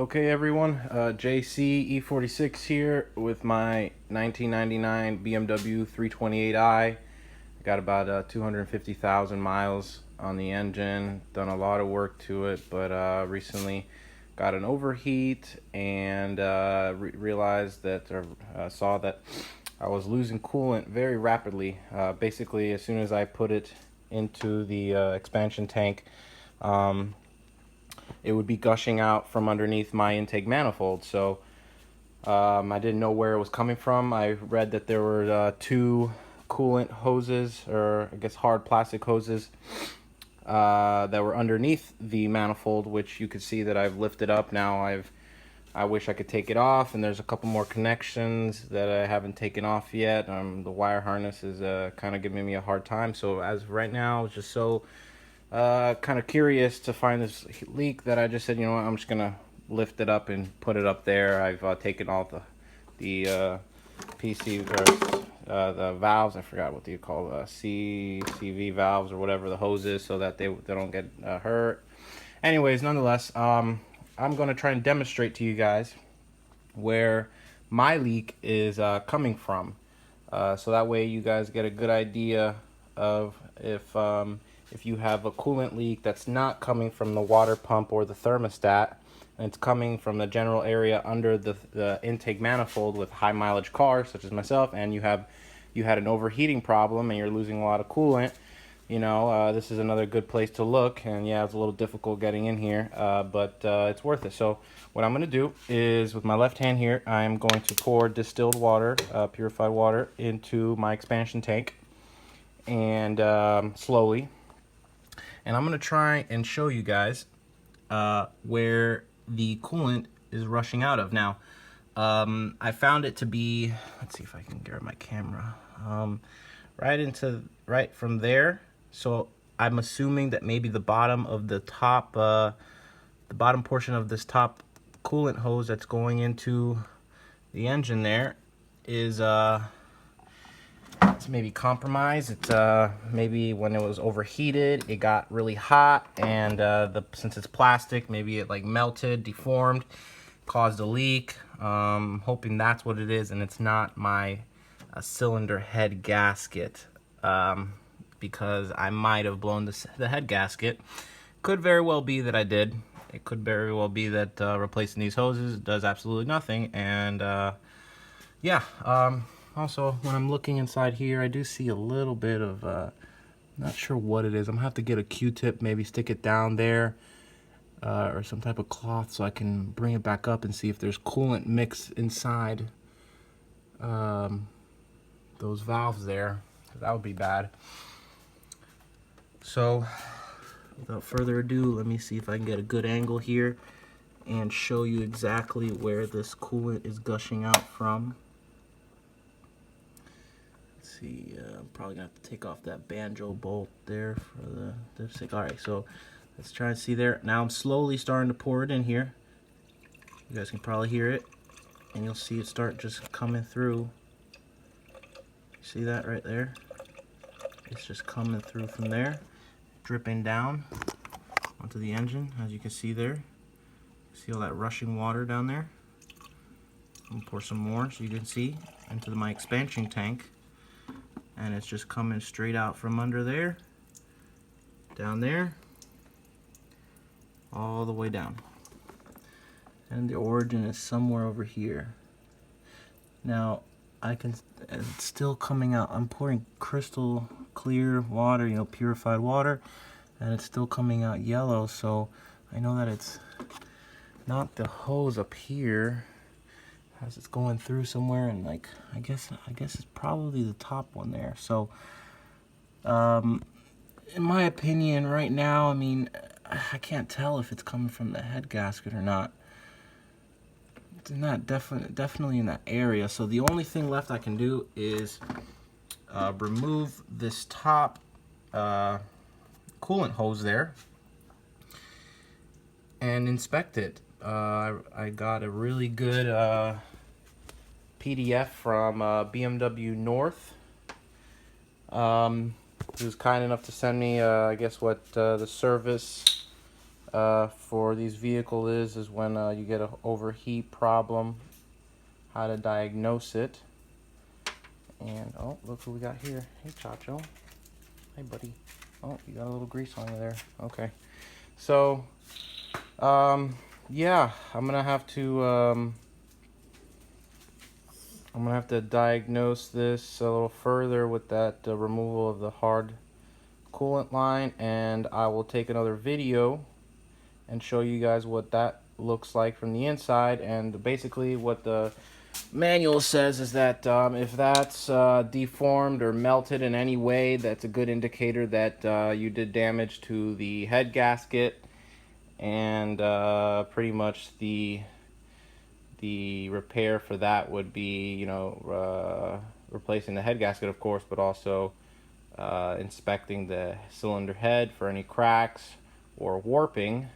Okay everyone, JC E46 here with my 1999 BMW 328i. I got about 250,000 miles on the engine, done a lot of work to it, but recently got an overheat and realized that, saw that I was losing coolant very rapidly. Basically, as soon as I put it into the expansion tank, it would be gushing out from underneath my intake manifold. So I didn't know where it was coming from. I read that there were two coolant hoses, or I guess hard plastic hoses, that were underneath the manifold, which you could see that I've lifted up now. I wish I could take it off, and there's a couple more connections that I haven't taken off yet. The wire harness is kind of giving me a hard time. So as of right now, it's just so kind of curious to find this leak that I just said, you know what, I'm just gonna lift it up and put it up there. I've taken all the PC or the valves. I forgot what you call CV valves or whatever the hose is, so that they don't get hurt. Anyways, nonetheless, I'm gonna try and demonstrate to you guys where my leak is coming from, so that way you guys get a good idea of if you have a coolant leak that's not coming from the water pump or the thermostat, and it's coming from the general area under the intake manifold with high mileage cars such as myself, and you had an overheating problem and you're losing a lot of coolant. This is another good place to look. And yeah, it's a little difficult getting in here, but it's worth it. So what I'm going to do is, with my left hand here, I'm going to pour distilled water, purified water, into my expansion tank, and slowly. And I'm going to try and show you guys where the coolant is rushing out of. Now, I found it to be, let's see if I can grab my camera, right from there. So I'm assuming that maybe the bottom of the top, the bottom portion of this top coolant hose that's going into the engine there is it's maybe compromised. It's maybe when it was overheated, it got really hot, and since it's plastic, maybe it like melted, deformed, caused a leak. Hoping that's what it is, and it's not my cylinder head gasket, because I might have blown the head gasket. Could very well be that I did. It could very well be that replacing these hoses does absolutely nothing. And yeah. Also, when I'm looking inside here, I do see a little bit of, not sure what it is. I'm gonna have to get a Q-tip, maybe stick it down there, or some type of cloth, so I can bring it back up and see if there's coolant mix inside those valves there. That would be bad. So, without further ado, let me see if I can get a good angle here and show you exactly where this coolant is gushing out from. See, I'm probably gonna have to take off that banjo bolt there for the dipstick. All right, so let's try and see there. Now I'm slowly starting to pour it in here. You guys can probably hear it, and you'll see it start just coming through. See that right there? It's just coming through from there, dripping down onto the engine, as you can see there. See all that rushing water down there? I'm gonna pour some more so you can see into my expansion tank. And it's just coming straight out from under there, down there, all the way down. And the origin is somewhere over here. Now, it's still coming out. I'm pouring crystal clear water, purified water, and it's still coming out yellow. So I know that it's not the hose up here, as it's going through somewhere, and like I guess it's probably the top one there. So in my opinion right now, I mean, I can't tell if it's coming from the head gasket or not. It's not definitely in that area. So the only thing left I can do is remove this top coolant hose there and inspect it. I got a really good PDF from BMW North. He was kind enough to send me, I guess, what the service for these vehicles is when you get an overheat problem, how to diagnose it. And oh, look who we got here. Hey, Chacho. Hey, buddy. Oh, you got a little grease on you there. Okay. So, yeah, I'm gonna have to diagnose this a little further with that removal of the hard coolant line, and I will take another video and show you guys what that looks like from the inside. And basically what the manual says is that if that's deformed or melted in any way, that's a good indicator that you did damage to the head gasket. And pretty much the repair for that would be, you know, replacing the head gasket, of course, but also inspecting the cylinder head for any cracks or warping.